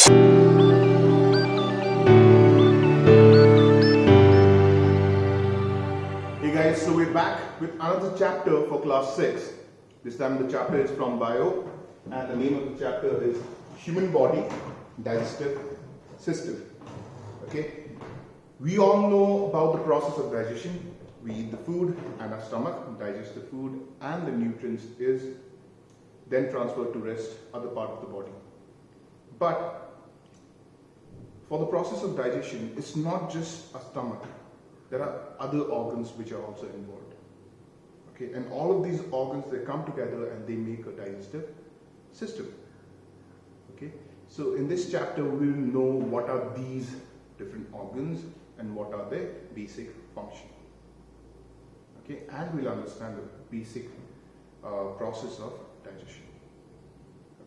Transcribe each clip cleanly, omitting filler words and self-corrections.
Hey guys, so we're back with another chapter for class 6. This time the chapter is from Bio and the name of the chapter is Human Body Digestive System. Okay, we all know about the process of digestion. We eat the food and our stomach digests the food and the nutrients is then transferred to rest other part of the body. But for the process of digestion, it's not just a stomach. There are other organs which are also involved. Okay, and all of these organs, they come together and they make a digestive system. Okay, so in this chapter we will know what are these different organs and what are their basic function. Okay, and we'll understand the basic process of digestion.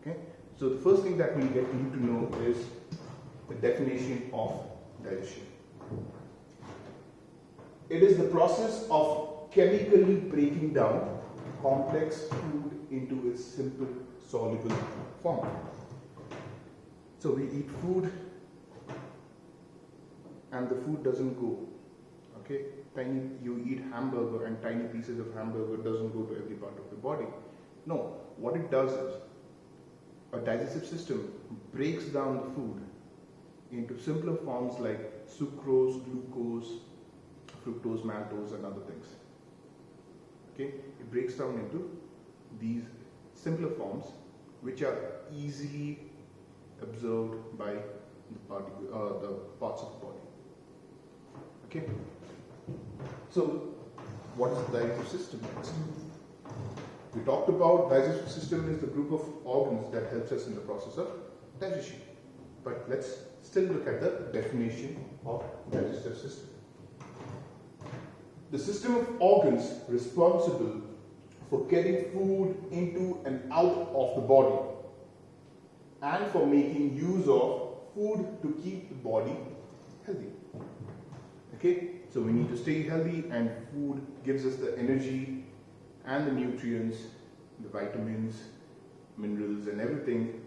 Okay, so the first thing that we need to know is the definition of digestion. It is the process of chemically breaking down complex food into its simple soluble form. So we eat food and the food doesn't go. Okay, you eat hamburger and tiny pieces of hamburger doesn't go to every part of the body. No, what it does is a digestive system breaks down the food into simpler forms like sucrose, glucose, fructose, maltose and other things. Okay, it breaks down into these simpler forms which are easily absorbed by the parts of the body. Okay, so what is the digestive system? We talked about digestive system is the group of organs that helps us in the process of digestion. But let's still look at the definition of digestive system. The system of organs responsible for getting food into and out of the body and for making use of food to keep the body healthy. Okay, so we need to stay healthy and food gives us the energy and the nutrients, the vitamins, minerals and everything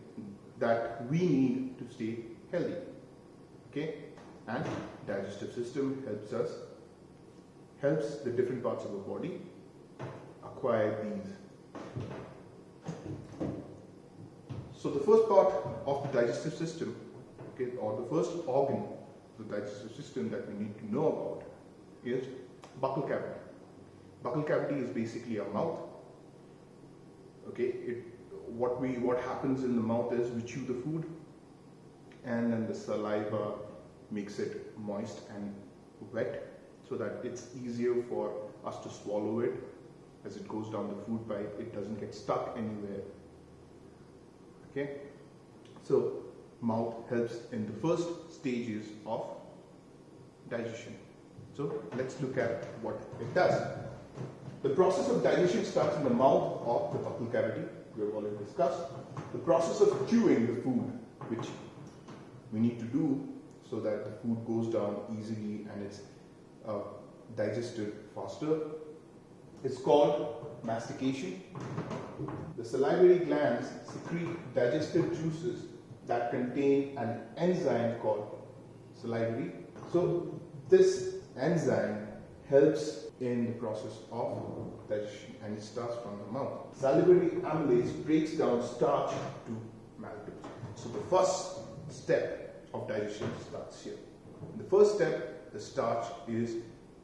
that we need to stay healthy. Okay, and digestive system helps the different parts of the body acquire these. So the first part of the digestive system, okay, or the first organ of the digestive system that we need to know about is buccal cavity. Buccal cavity is basically our mouth. Okay, what happens in the mouth is we chew the food and then the saliva makes it moist and wet so that it's easier for us to swallow it. As it goes down the food pipe, it doesn't get stuck anywhere. Okay, so mouth helps in the first stages of digestion. So let's look at what it does. The process of digestion starts in the mouth of the buccal cavity. We have already discussed. The process of chewing the food, which we need to do so that the food goes down easily and it's digested faster, is called mastication. The salivary glands secrete digestive juices that contain an enzyme called salivary. So this enzyme helps in the process of digestion and it starts from the mouth. Salivary amylase breaks down starch to maltose. So the first step of digestion starts here. In the first step, the starch is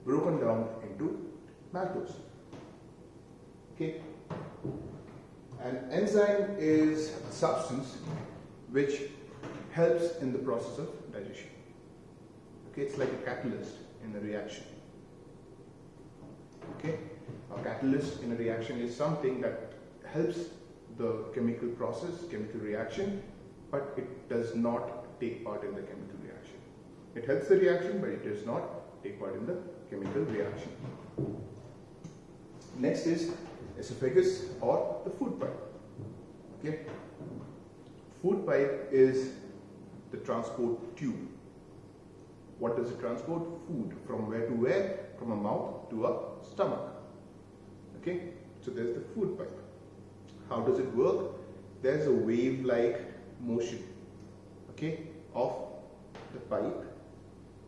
broken down into maltose. Okay? An enzyme is a substance which helps in the process of digestion. Okay, it's like a catalyst in a reaction. Okay, a catalyst in a reaction is something that helps the chemical process, chemical reaction, but it does not take part in the chemical reaction. It helps the reaction, but it does not take part in the chemical reaction. Next is esophagus or the food pipe. Okay, food pipe is the transport tube. What does it transport? Food. From where to where? From a mouth to a stomach. Okay, so there's the food pipe. How does it work? There's a wave-like motion. okay, of the pipe,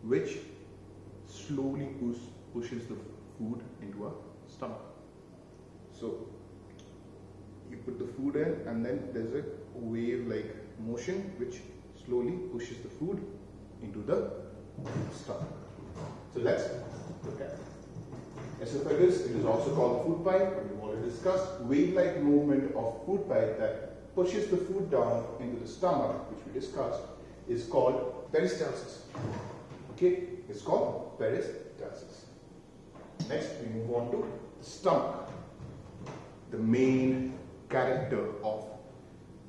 which slowly pushes the food into our stomach. So you put the food in, and then there's a wave-like motion which slowly pushes the food into the stomach. So let's look at it. Esophagus, it is also called the food pipe, and we've already discussed. Wave-like movement of food pipe that pushes the food down into the stomach, which we discussed, is called peristalsis. Okay, it's called peristalsis. Next, we move on to the stomach, the main character of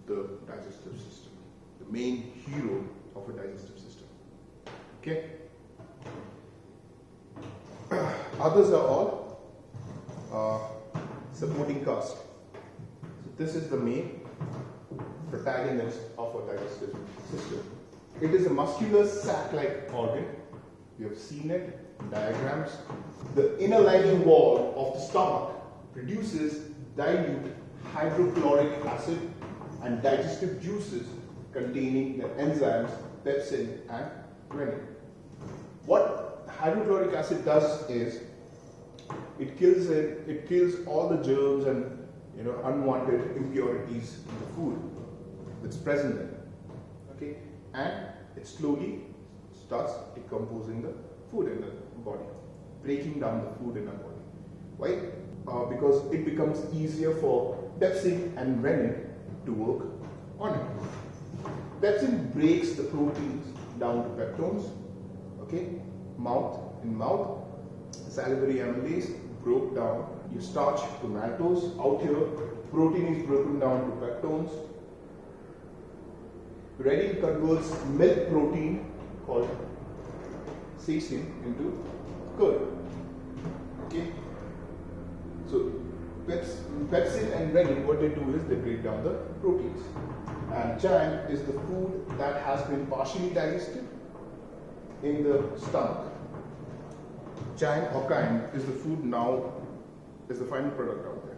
the digestive system, the main hero of a digestive system. Okay. Others are all supporting cast. So this is the main protagonist of a digestive system. It is a muscular sac-like organ. You have seen it in diagrams. The inner lining wall of the stomach produces dilute hydrochloric acid and digestive juices containing the enzymes pepsin and renin. What hydrochloric acid does is it kills all the germs and unwanted impurities in the food that's present there. Okay, and it slowly starts decomposing the food in the body, breaking down the food in our body. Why? Because it becomes easier for pepsin and renin to work on it. Pepsin breaks the proteins down to peptones. Okay, in mouth, salivary amylase broke down. You starch to maltose. Out here, protein is broken down to peptones. Renin converts milk protein called casein into curd. Okay, so pepsin and renin, what they do is they break down the proteins. And chyme is the food that has been partially digested in the stomach. Chyme or chyme is the food now, is the final product out there.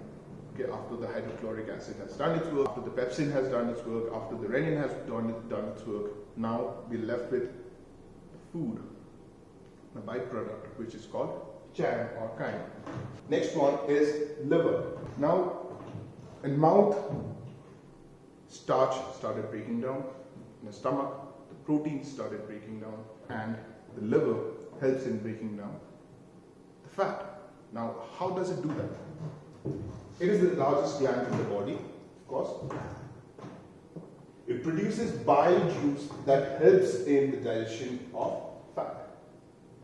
Okay, after the hydrochloric acid has done its work, after the pepsin has done its work, after the renin has done its work, now we're left with food, a byproduct, which is called chyme or chyme. Next one is liver. Now, in mouth, starch started breaking down. In the stomach, the proteins started breaking down, and the liver helps in breaking down the fat. Now, how does it do that? It is the largest gland in the body, of course. It produces bile juice that helps in the digestion of fat.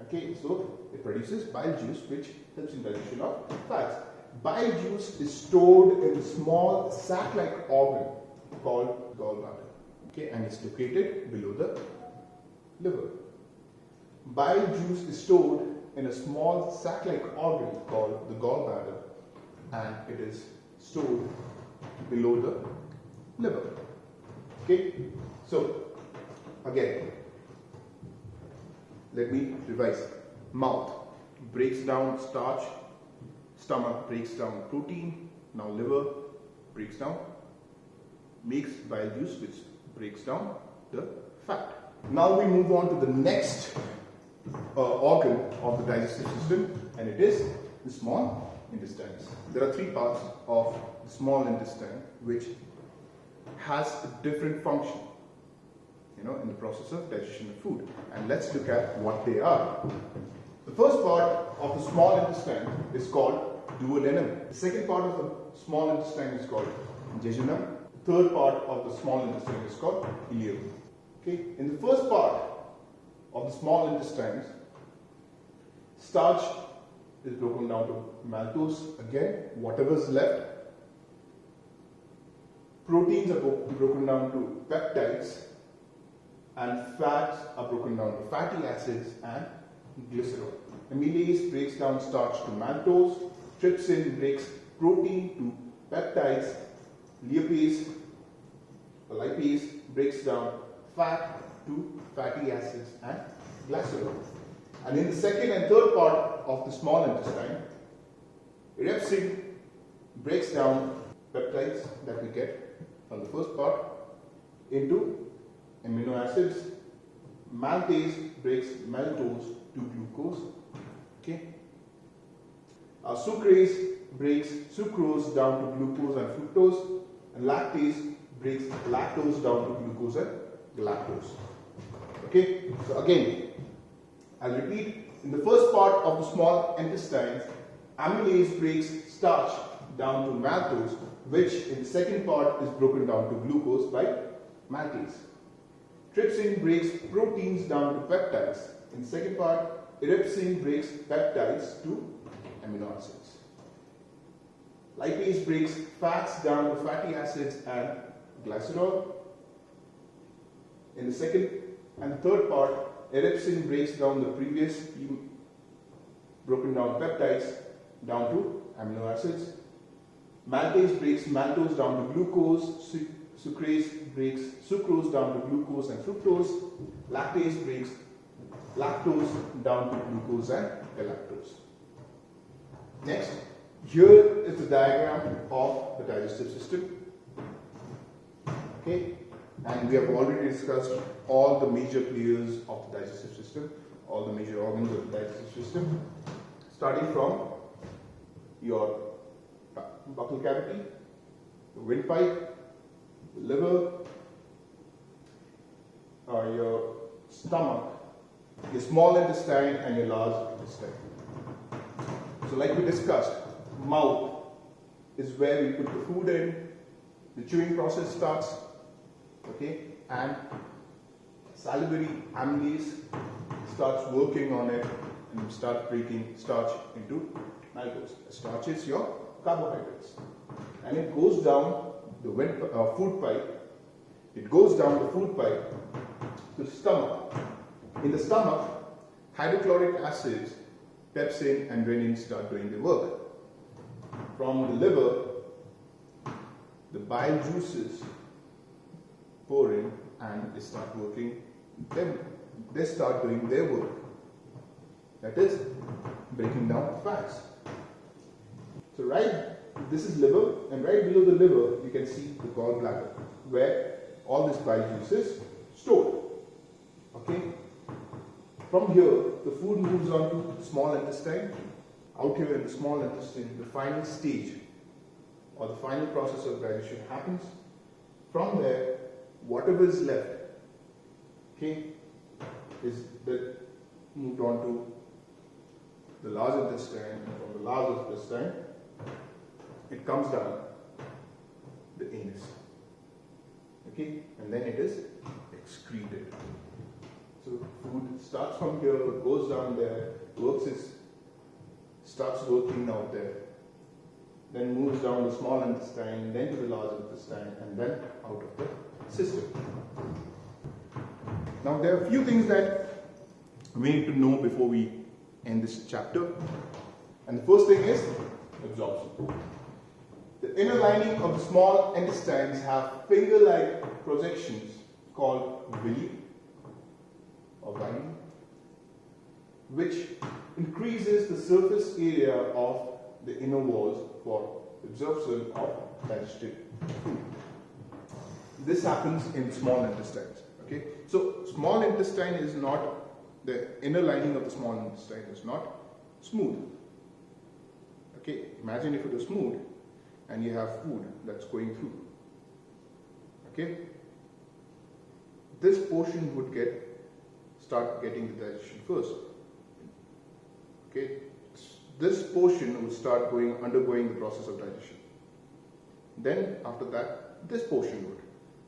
Okay, so it produces bile juice which helps in digestion of fats. Bile juice is stored in a small sac-like organ called gallbladder. Okay, and it's located below the liver. Bile juice is stored in a small sac-like organ called the gallbladder, and it is stored below the liver. Okay, so again, let me revise. Mouth breaks down starch, stomach breaks down protein, now liver breaks down, makes bile juice which breaks down the fat. Now we move on to the next organ of the digestive system, and it is the small intestines. There are three parts of the small intestine which has a different function, in the process of digestion of food. And let's look at what they are. The first part of the small intestine is called duodenum. The second part of the small intestine is called jejunum. The third part of the small intestine is called ileum. Okay, in the first part of the small intestines, starch is broken down to maltose. Again, whatever is left. Proteins are broken down to peptides, and fats are broken down to fatty acids and glycerol. Amylase breaks down starch to maltose. Trypsin breaks protein to peptides. Lipase breaks down fat to fatty acids and glycerol. And in the second and third part of the small intestine, repsin breaks down peptides that we get from the first part into amino acids. Maltase breaks maltose to glucose. Okay. Sucrase breaks sucrose down to glucose and fructose, and lactase breaks lactose down to glucose and galactose. Okay. So again, I'll repeat. In the first part of the small intestines, amylase breaks starch down to maltose, which in the second part is broken down to glucose by maltase. Trypsin breaks proteins down to peptides. In the second part, ellipsin breaks peptides to amino acids. Lipase breaks fats down to fatty acids and glycerol. In the second and third part, ellipsin breaks down the previous broken down peptides down to amino acids. Maltase breaks maltose down to glucose. Sucrase breaks sucrose down to glucose and fructose. Lactase breaks lactose down to glucose and galactose. Next, here is the diagram of the digestive system. Okay, and we have already discussed all the major players of the digestive system, all the major organs of the digestive system, starting from your buccal cavity, the windpipe, the liver, your stomach, your small intestine, and your large intestine. So like we discussed, mouth is where we put the food in, the chewing process starts, okay, and salivary amylase starts working on it and start breaking starch into maltose. Starch is your carbohydrates, and it goes down the food pipe. It goes down the food pipe to the stomach. In the stomach, hydrochloric acids, pepsin and renin start doing the work. From the liver, the bile juices pour in and they start working. They start doing their work. That is breaking down fats. So this is liver, and right below the liver you can see the gallbladder where all this bile juice is stored. Okay. From here, the food moves on to the small intestine. Out here in the small intestine, the final stage or the final process of digestion happens. From there, whatever is left, okay, is moved on to the large intestine, and from the large intestine, it comes down the anus, okay, and then it is excreted. So food starts from here, goes down there, starts working out there, then moves down the small intestine, then to the large intestine, and then out of the system. Now there are a few things that we need to know before we end this chapter. And the first thing is absorption. The inner lining of the small intestines have finger-like projections called villi or villi, which increases the surface area of the inner walls for absorption of digested food. This happens in small intestines. Okay, so small intestine is not, the inner lining of the small intestine is not smooth. Okay, imagine if it was smooth and you have food that's going through. Okay, this portion would start getting the digestion first. Okay, this portion would start undergoing the process of digestion. Then after that, this portion would.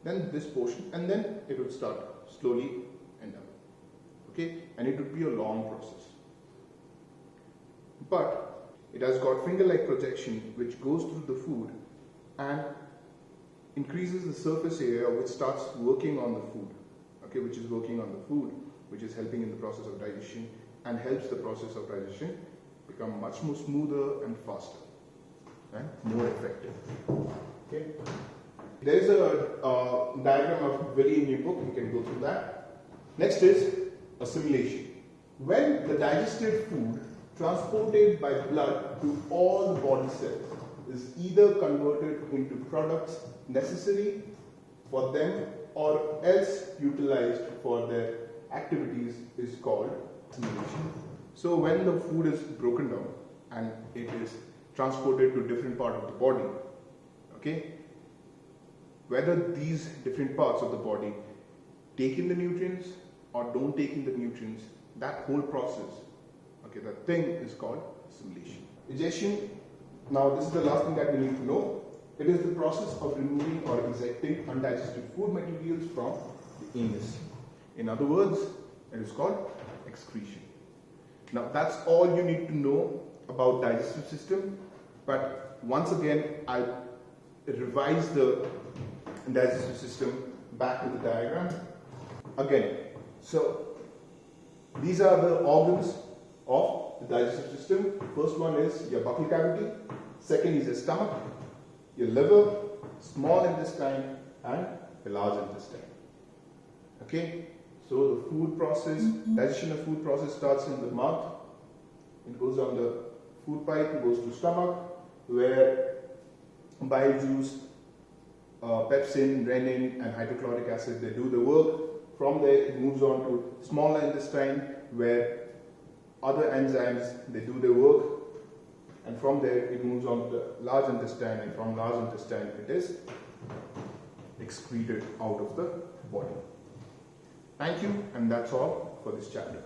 Then this portion, and then it would start slowly end up. Okay, and it would be a long process. But it has got finger-like projection which goes through the food and increases the surface area which starts working on the food. Okay, which is working on the food, which is helping in the process of digestion and helps the process of digestion become much more smoother and faster and more effective. Okay. There is a diagram of villi in your book, you can go through that. Next is assimilation. When the digested food transported by blood to all the body cells is either converted into products necessary for them or else utilized for their activities is called assimilation. So when the food is broken down and it is transported to different part of the body, okay, whether these different parts of the body take in the nutrients or don't take in the nutrients, that whole process, okay, that thing is called assimilation. Digestion, now this is the last thing that we need to know. It is the process of removing or ejecting undigested food materials from the anus. In other words, it is called excretion. Now that's all you need to know about digestive system, but once again I'll revise the digestive system back in the diagram again. So these are the organs of the digestive system. First one is your buccal cavity, second is your stomach, your liver, small intestine and the large intestine. Okay, so the food process, digestion of food process starts in the mouth, it goes down the food pipe, it goes to stomach where bile juice, pepsin, renin and hydrochloric acid, they do the work. From there it moves on to smaller intestine where other enzymes, they do their work, and from there it moves on to the large intestine, and from large intestine it is excreted out of the body. Thank you, and that's all for this chapter.